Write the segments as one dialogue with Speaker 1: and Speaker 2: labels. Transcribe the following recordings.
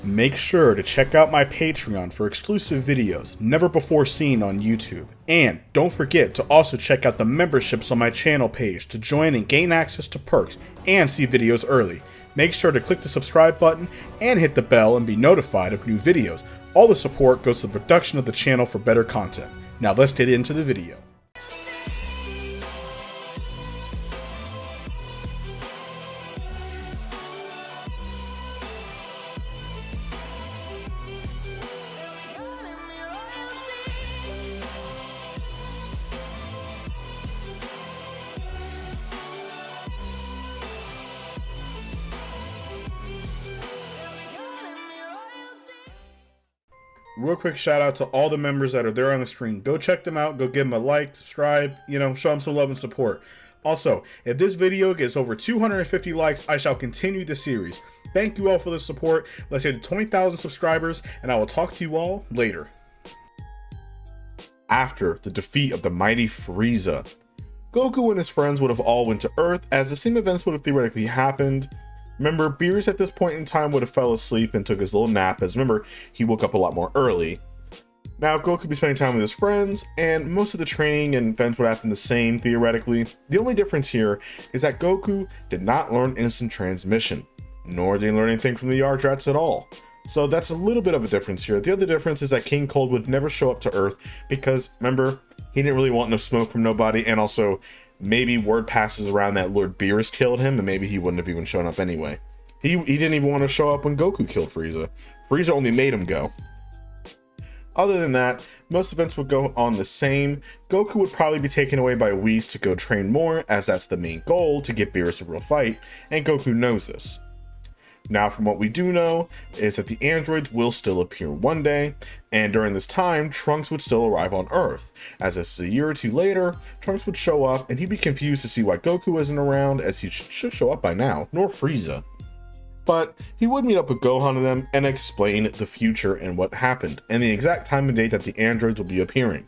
Speaker 1: Make sure to check out my Patreon for exclusive videos never before seen on YouTube. And don't forget to also check out the memberships on my channel page to join and gain access to perks and see videos early. Make sure to click the subscribe button and hit the bell and be notified of new videos. All the support goes to the production of the channel for better content. Now let's get into the video. Real quick shout out to all the members that are there on the stream. Go check them out. Go give them a like, subscribe, show them some love and support. Also, if this video gets over 250 likes, I shall continue the series. Thank you all for the support. Let's hit 20,000 subscribers, and I will talk to you all later. After the defeat of the mighty Frieza, Goku and his friends would have all went to Earth, as the same events would have theoretically happened. Remember, Beerus at this point in time would have fell asleep and took his little nap, as remember, he woke up a lot more early. Now, Goku would be spending time with his friends, and most of the training and events would happen the same, theoretically. The only difference here is that Goku did not learn instant transmission, nor did he learn anything from the Yardrats at all. So that's a little bit of a difference here. The other difference is that King Cold would never show up to Earth, because, remember, he didn't really want no smoke from nobody, and also, maybe word passes around that Lord Beerus killed him, and maybe he wouldn't have even shown up anyway. He didn't even want to show up when Goku killed Frieza. Frieza only made him go. Other than that, most events would go on the same. Goku would probably be taken away by Whis to go train more, as that's the main goal, to get Beerus a real fight, and Goku knows this. Now, from what we do know, is that the androids will still appear one day, and during this time, Trunks would still arrive on Earth, as this is a year or two later, Trunks would show up, and he'd be confused to see why Goku isn't around, as he should show up by now, nor Frieza. But he would meet up with Gohan and them, and explain the future and what happened, and the exact time and date that the androids will be appearing.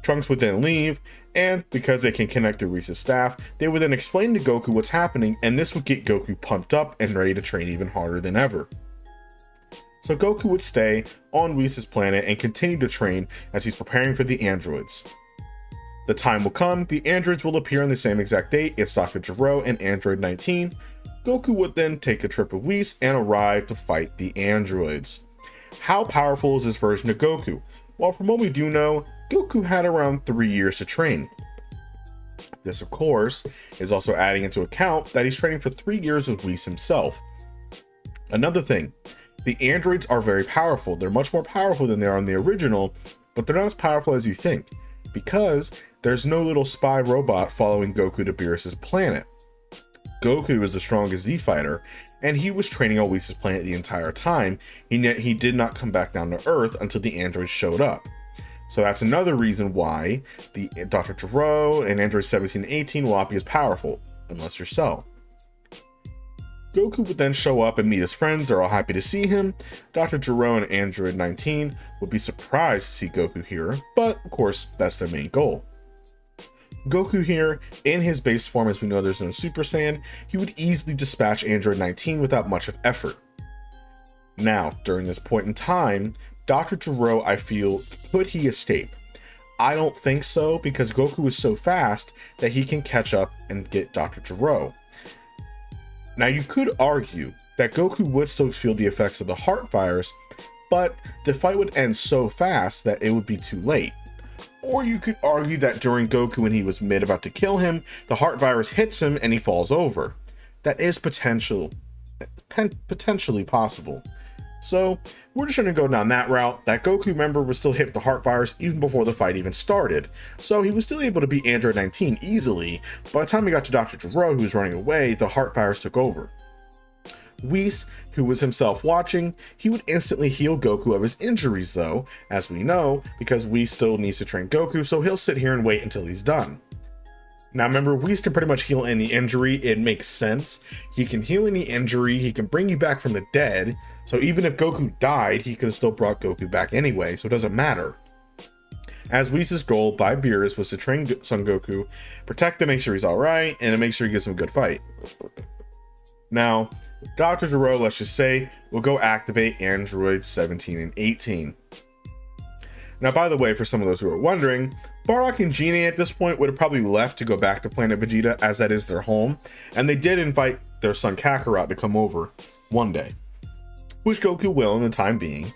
Speaker 1: Trunks would then leave, and because they can connect through Whis' staff, they would then explain to Goku what's happening, and this would get Goku pumped up and ready to train even harder than ever. So Goku would stay on Whis' planet and continue to train as he's preparing for the androids. The time will come, the androids will appear on the same exact date. It's Dr. Gero and Android 19. Goku would then take a trip with Whis and arrive to fight the androids. How powerful is this version of Goku? Well, from what we do know, Goku had around 3 years to train. This, of course, is also adding into account that he's training for 3 years with Whis himself. Another thing, the androids are very powerful. They're much more powerful than they are in the original, but they're not as powerful as you think, because there's no little spy robot following Goku to Beerus' planet. Goku is the strongest Z fighter, and he was training on Whis' planet the entire time. He did not come back down to Earth until the androids showed up. So that's another reason why the Dr. Gero and Android 17 and 18 will not be as powerful, unless you're Cell. Goku would then show up and meet his friends. They're all happy to see him. Dr. Gero and Android 19 would be surprised to see Goku here, but of course, that's their main goal. Goku here, in his base form, as we know there's no Super Saiyan, he would easily dispatch Android 19 without much of effort. Now, during this point in time, Dr. Gero, I feel, could he escape? I don't think so, because Goku is so fast that he can catch up and get Dr. Gero. Now, you could argue that Goku would still feel the effects of the heart virus, but the fight would end so fast that it would be too late. Or you could argue that during Goku, when he was about to kill him, the heart virus hits him and he falls over. That is potentially possible. So we're just going to go down that route. That Goku member was still hit with the heart virus even before the fight even started. So he was still able to beat Android 19 easily. By the time he got to Dr. Gero, who was running away, the heart virus took over. Whis, who was himself watching, he would instantly heal Goku of his injuries though, as we know, because Whis still needs to train Goku, so he'll sit here and wait until he's done. Now remember, Whis can pretty much heal any injury. It makes sense. He can heal any injury, he can bring you back from the dead, so even if Goku died, he could have still brought Goku back anyway, so it doesn't matter. As Whis' goal by Beerus was to train Son Goku, protect him, make sure he's alright, and to make sure he gets him a good fight. Now, Dr. Gero, let's just say, will go activate androids 17 and 18. Now, by the way, for some of those who are wondering, Bardock and Genie at this point would have probably left to go back to Planet Vegeta, as that is their home, and they did invite their son Kakarot to come over one day, which Goku will in the time being.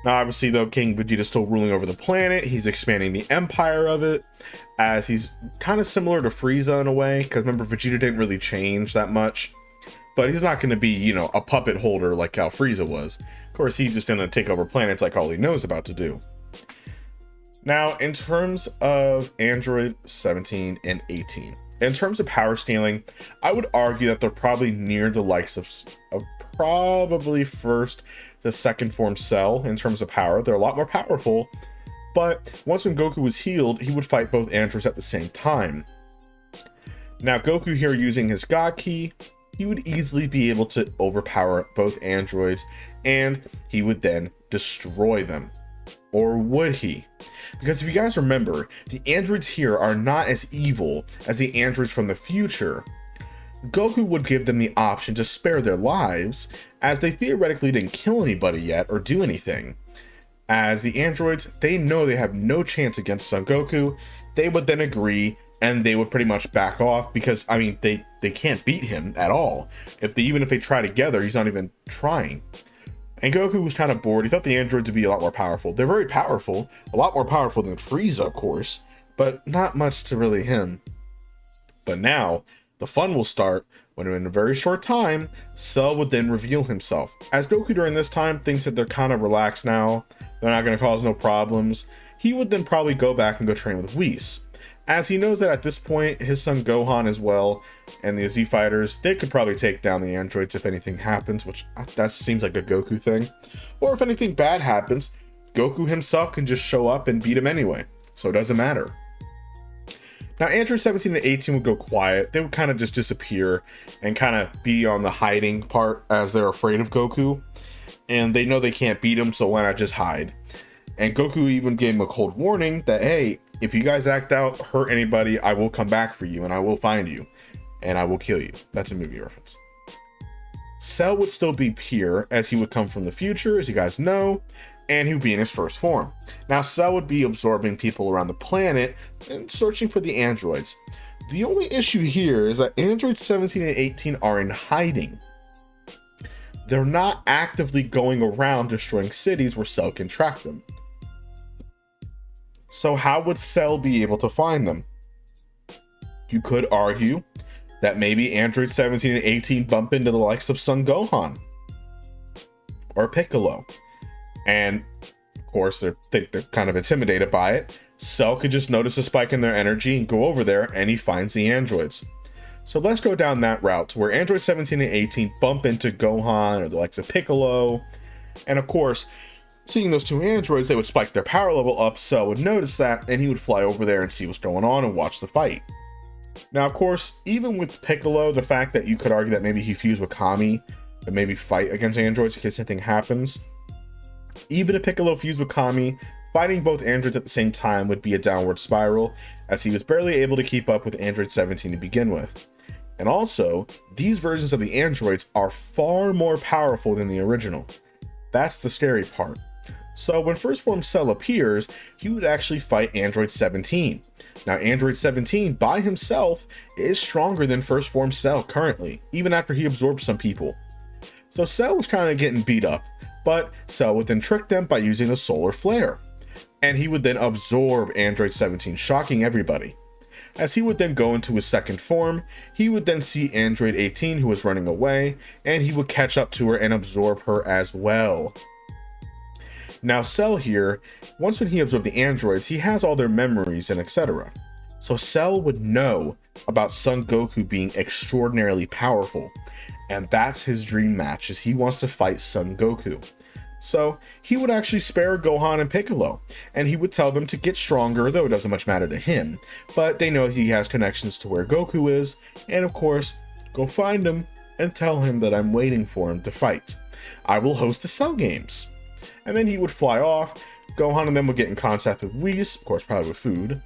Speaker 1: Now, obviously, though, King Vegeta's still ruling over the planet. He's expanding the empire of it, as he's kind of similar to Frieza in a way, because remember, Vegeta didn't really change that much, but he's not going to be, you know, a puppet holder like how Frieza was. Of course, he's just going to take over planets like all he knows about to do. Now, in terms of Android 17 and 18, in terms of power scaling, I would argue that they're probably near the likes of probably first to second form Cell in terms of power. They're a lot more powerful, but once when Goku was healed, he would fight both androids at the same time. Now, Goku here using his God Ki, he would easily be able to overpower both androids, and he would then destroy them. Or would he? Because if you guys remember, the androids here are not as evil as the androids from the future. Goku would give them the option to spare their lives, as they theoretically didn't kill anybody yet or do anything. As the androids, they know they have no chance against Son Goku. They would then agree, and they would pretty much back off, because I mean, they can't beat him at all. Even if they try together, he's not even trying. And Goku was kind of bored. He thought the androids would be a lot more powerful. They're very powerful, a lot more powerful than Frieza, of course, but not much to really him. But now, the fun will start when in a very short time, Cell would then reveal himself. As Goku during this time thinks that they're kind of relaxed now, they're not going to cause no problems, he would then probably go back and go train with Whis. As he knows that at this point, his son Gohan as well, and the Z Fighters, they could probably take down the androids if anything happens, which that seems like a Goku thing. Or if anything bad happens, Goku himself can just show up and beat him anyway, so it doesn't matter. Now, Android 17 and 18 would go quiet. They would kind of just disappear and kind of be on the hiding part, as they're afraid of Goku. And they know they can't beat him, so why not just hide? And Goku even gave him a cold warning that, hey, if you guys act out, hurt anybody, I will come back for you, and I will find you, and I will kill you. That's a movie reference. Cell would still be pure, as he would come from the future, as you guys know, and he would be in his first form. Now, Cell would be absorbing people around the planet and searching for the androids. The only issue here is that androids 17 and 18 are in hiding. They're not actively going around destroying cities where Cell can track them. So how would Cell be able to find them? You could argue that maybe Android 17 and 18 bump into the likes of Son Gohan or Piccolo. And of course, they're kind of intimidated by it. Cell could just notice a spike in their energy and go over there, and he finds the androids. So let's go down that route to where Android 17 and 18 bump into Gohan or the likes of Piccolo. And of course, seeing those two androids, they would spike their power level up. Cell would notice that, and he would fly over there and see what's going on and watch the fight. Now, of course, even with Piccolo, the fact that you could argue that maybe he fused with Kami and maybe fight against androids in case anything happens. Even if Piccolo fused with Kami, fighting both androids at the same time would be a downward spiral, as he was barely able to keep up with Android 17 to begin with. And also, these versions of the androids are far more powerful than the original. That's the scary part. So when First Form Cell appears, he would actually fight Android 17. Now, Android 17 by himself is stronger than First Form Cell currently, even after he absorbed some people. So Cell was kind of getting beat up, but Cell would then trick them by using the Solar Flare. And he would then absorb Android 17, shocking everybody. As he would then go into his second form, he would then see Android 18, who was running away, and he would catch up to her and absorb her as well. Now, Cell here, once when he absorbed the androids, he has all their memories and etc. So Cell would know about Son Goku being extraordinarily powerful, and that's his dream match, is he wants to fight Son Goku. So he would actually spare Gohan and Piccolo, and he would tell them to get stronger, though it doesn't much matter to him, but they know he has connections to where Goku is, and of course, go find him and tell him that I'm waiting for him to fight. I will host the Cell Games. And then he would fly off. Gohan and them would get in contact with Whis, of course, probably with food.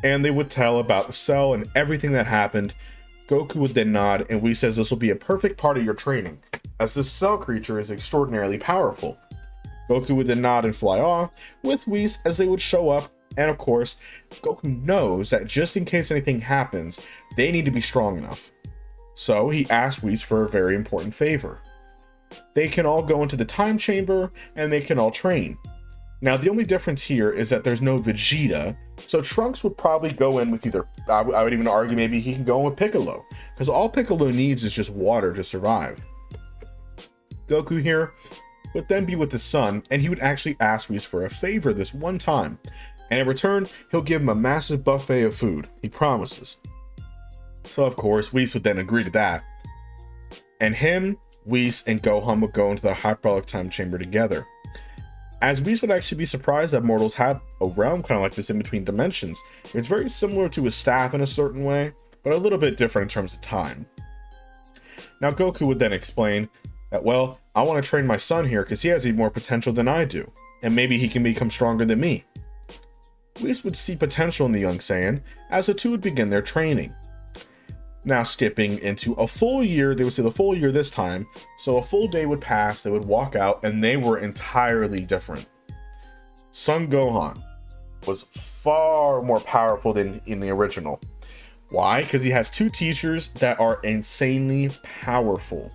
Speaker 1: And they would tell about the Cell and everything that happened Goku would then nod, and Whis says this will be a perfect part of your training, as this Cell creature is extraordinarily powerful. Goku would then nod and fly off, with Whis as they would show up, and of course, Goku knows that just in case anything happens, they need to be strong enough. So he asks Whis for a very important favor. They can all go into the time chamber, and they can all train. Now, the only difference here is that there's no Vegeta, so Trunks would probably go in with either, I would even argue maybe he can go in with Piccolo, because all Piccolo needs is just water to survive. Goku here would then be with his son, and he would actually ask Whis for a favor this one time, and in return, he'll give him a massive buffet of food, he promises. So of course, Whis would then agree to that, and him, Whis, and Gohan would go into the hyperbolic time chamber together. As Whis would actually be surprised that mortals have a realm kind of like this in between dimensions. It's very similar to his staff in a certain way, but a little bit different in terms of time. Now Goku would then explain that, well, I want to train my son here because he has even more potential than I do, and maybe he can become stronger than me. Whis would see potential in the young Saiyan as the two would begin their training. Now skipping into a full year, they would say the full year this time, so a full day would pass, they would walk out, and they were entirely different. Son Gohan was far more powerful than in the original. Why? Because he has two teachers that are insanely powerful.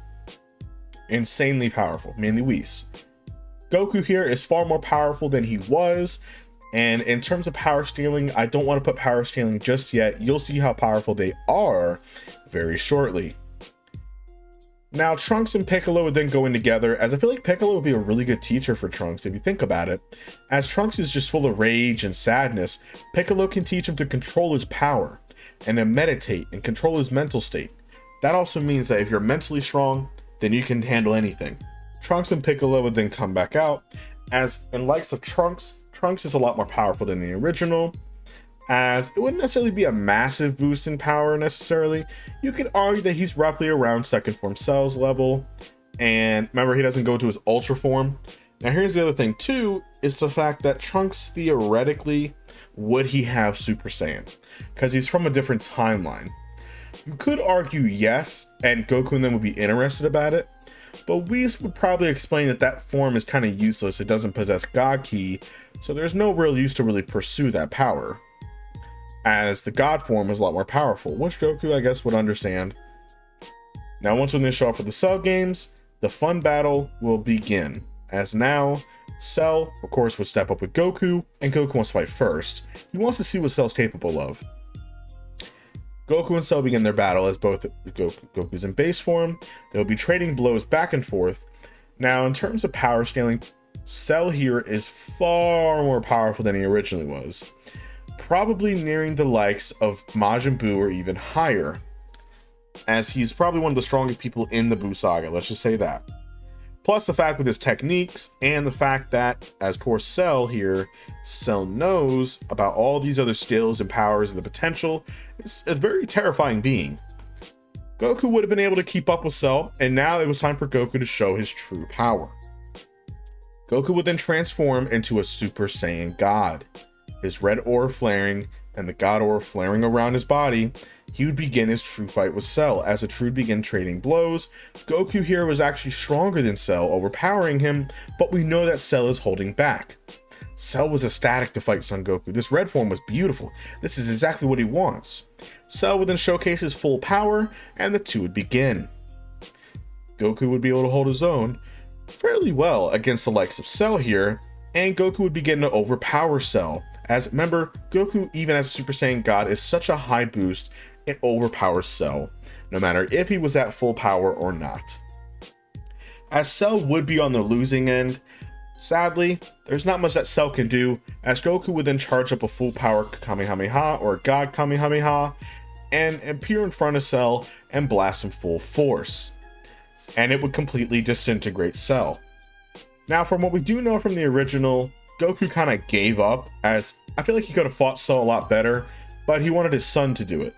Speaker 1: Insanely powerful, mainly Whis. Goku here is far more powerful than he was, and in terms of power scaling, I don't want to put power scaling just yet. You'll see how powerful they are very shortly. Now, Trunks and Piccolo would then go in together, as I feel like Piccolo would be a really good teacher for Trunks if you think about it. As Trunks is just full of rage and sadness, Piccolo can teach him to control his power, and to meditate and control his mental state. That also means that if you're mentally strong, then you can handle anything. Trunks and Piccolo would then come back out, as in likes of Trunks is a lot more powerful than the original, as it wouldn't necessarily be a massive boost in power necessarily. You could argue that he's roughly around second form Cell's level, and remember, he doesn't go to his ultra form. Now here's the other thing too, is the fact that Trunks theoretically, would he have Super Saiyan? Because he's from a different timeline. You could argue yes, and Goku and them would be interested about it, but Whis would probably explain that that form is kind of useless, it doesn't possess God Ki, so there's no real use to really pursue that power, as the God form is a lot more powerful, which Goku I guess would understand. Now once when they show up for the Cell games, the fun battle will begin, as now Cell of course would step up with Goku, and Goku wants to fight first. He wants to see what Cell's capable of. Goku and Cell begin their battle as both Goku's in base form. They'll be trading blows back and forth. Now, in terms of power scaling, Cell here is far more powerful than he originally was. Probably nearing the likes of Majin Buu or even higher, as he's probably one of the strongest people in the Buu saga, let's just say that. Plus the fact with his techniques, and the fact that, as poor Cell here, Cell knows about all these other skills and powers and the potential. It's a very terrifying being. Goku would have been able to keep up with Cell, and now it was time for Goku to show his true power. Goku would then transform into a Super Saiyan God. His red aura flaring, and the God aura flaring around his body, he would begin his true fight with Cell. As the two would begin trading blows, Goku here was actually stronger than Cell, overpowering him, but we know that Cell is holding back. Cell was ecstatic to fight Son Goku. This red form was beautiful. This is exactly what he wants. Cell would then showcase his full power, and the two would begin. Goku would be able to hold his own fairly well against the likes of Cell here, and Goku would begin to overpower Cell. As remember, Goku, even as a Super Saiyan God, is such a high boost, it overpowers Cell, no matter if he was at full power or not. As Cell would be on the losing end, sadly, there's not much that Cell can do, as Goku would then charge up a full power Kamehameha or God Kamehameha and appear in front of Cell and blast him full force. And it would completely disintegrate Cell. Now, from what we do know from the original, Goku kind of gave up, as I feel like he could have fought Cell a lot better, but he wanted his son to do it.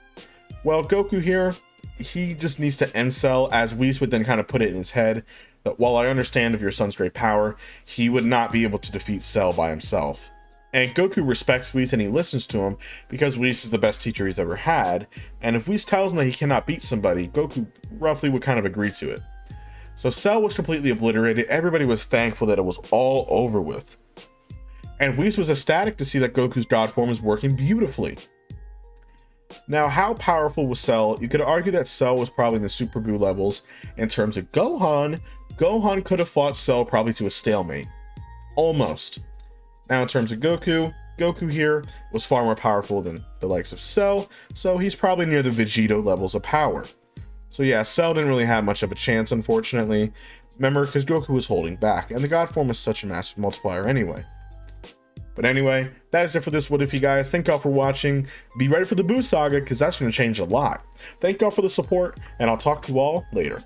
Speaker 1: Well, Goku here, he just needs to end Cell, as Whis would then kind of put it in his head that while I understand of your son's great power, he would not be able to defeat Cell by himself. And Goku respects Whis and he listens to him because Whis is the best teacher he's ever had. And if Whis tells him that he cannot beat somebody, Goku roughly would kind of agree to it. So Cell was completely obliterated. Everybody was thankful that it was all over with. And Whis was ecstatic to see that Goku's God form was working beautifully. Now, how powerful was Cell? You could argue that Cell was probably in the Super Buu levels. In terms of Gohan, Gohan could have fought Cell probably to a stalemate. Almost. Now, in terms of Goku, Goku here was far more powerful than the likes of Cell, so he's probably near the Vegito levels of power. So yeah, Cell didn't really have much of a chance, unfortunately. Remember, because Goku was holding back, and the God form is such a massive multiplier anyway. But anyway, that is it for this What If, you guys. Thank y'all for watching. Be ready for the Buu Saga, because that's going to change a lot. Thank y'all for the support, and I'll talk to you all later.